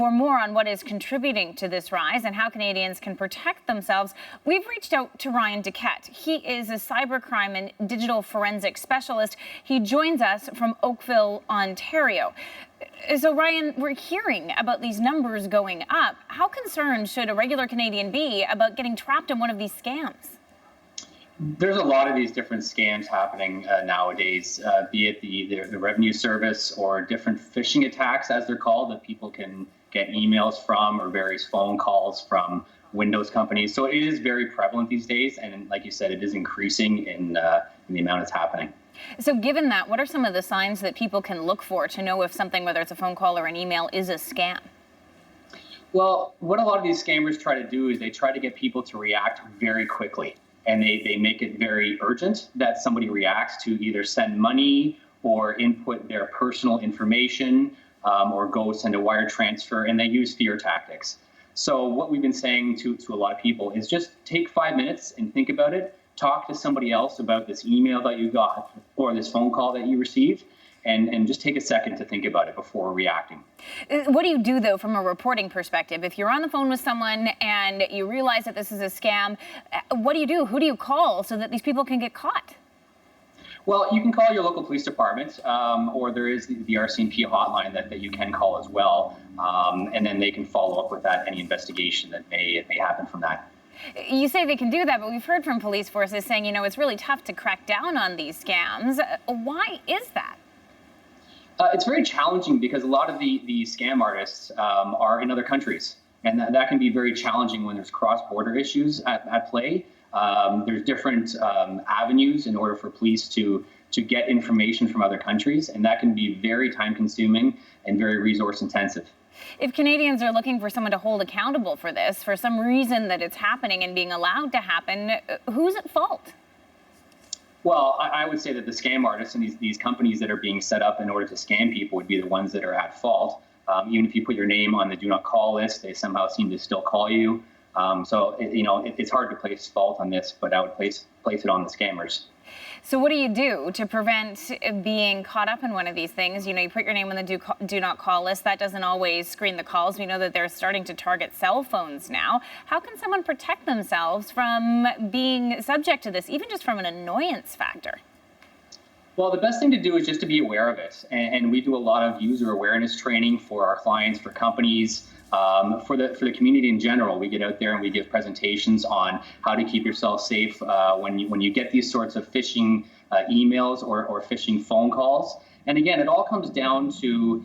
For more on what is contributing to this rise and how Canadians can protect themselves, we've reached out to Ryan Duquette. He is a cybercrime and digital forensic specialist. He joins us from Oakville, Ontario. So, Ryan, we're hearing about these numbers going up. How concerned should a regular Canadian be about getting trapped in one of these scams? There's a lot of these different scams happening nowadays, be it the revenue service or different phishing attacks, as they're called, that people can get emails from, or various phone calls from Windows companies. So it is very prevalent these days, and like you said, it is increasing in the amount it's happening. So given that, what are some of the signs that people can look for to know if something, whether it's a phone call or an email, is a scam? Well, what a lot of these scammers try to do is they try to get people to react very quickly. And they make it very urgent that somebody reacts to either send money or input their personal information or go send a wire transfer, and they use fear tactics. So what we've been saying to a lot of people is just take 5 minutes and think about it. Talk to somebody else about this email that you got or this phone call that you received, and just take a second to think about it before reacting. What do you do, though, from a reporting perspective? If you're on the phone with someone and you realize that this is a scam, what do you do? Who do you call so that these people can get caught? Well, you can call your local police department, or there is the RCMP hotline that you can call as well, and then they can follow up with any investigation that may happen from that. You say they can do that, but we've heard from police forces saying, it's really tough to crack down on these scams. Why is that? It's very challenging because a lot of the scam artists are in other countries, and that can be very challenging when there's cross-border issues at play. There's different avenues in order for police to get information from other countries, and that can be very time-consuming and very resource-intensive. If Canadians are looking for someone to hold accountable for this, for some reason that it's happening and being allowed to happen, who's at fault? Well, I would say that the scam artists and these companies that are being set up in order to scam people would be the ones that are at fault. Even if you put your name on the do not call list, they somehow seem to still call you. So it's hard to place fault on this, but I would place it on the scammers. So what do you do to prevent being caught up in one of these things? You put your name on the do not call list. That doesn't always screen the calls. We know that they're starting to target cell phones now. How can someone protect themselves from being subject to this, even just from an annoyance factor? Well, the best thing to do is just to be aware of it. And we do a lot of user awareness training for our clients, for companies, for the community in general. We get out there and we give presentations on how to keep yourself safe when you get these sorts of phishing emails or phishing phone calls. And again, it all comes down to,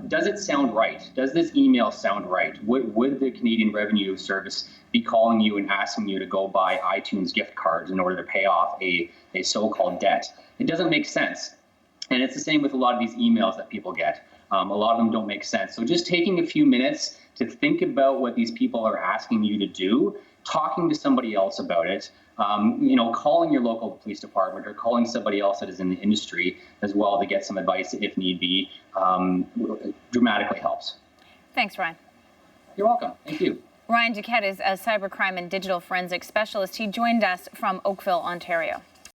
does it sound right? Does this email sound right? Would the Canadian Revenue Service be calling you and asking you to go buy iTunes gift cards in order to pay off a so-called debt? It doesn't make sense. And it's the same with a lot of these emails that people get. A lot of them don't make sense. So just taking a few minutes to think about what these people are asking you to do, talking to somebody else about it, calling your local police department or calling somebody else that is in the industry as well to get some advice if need be, dramatically helps. Thanks, Ryan. You're welcome. Thank you. Ryan Duquette is a cybercrime and digital forensic specialist. He joined us from Oakville, Ontario.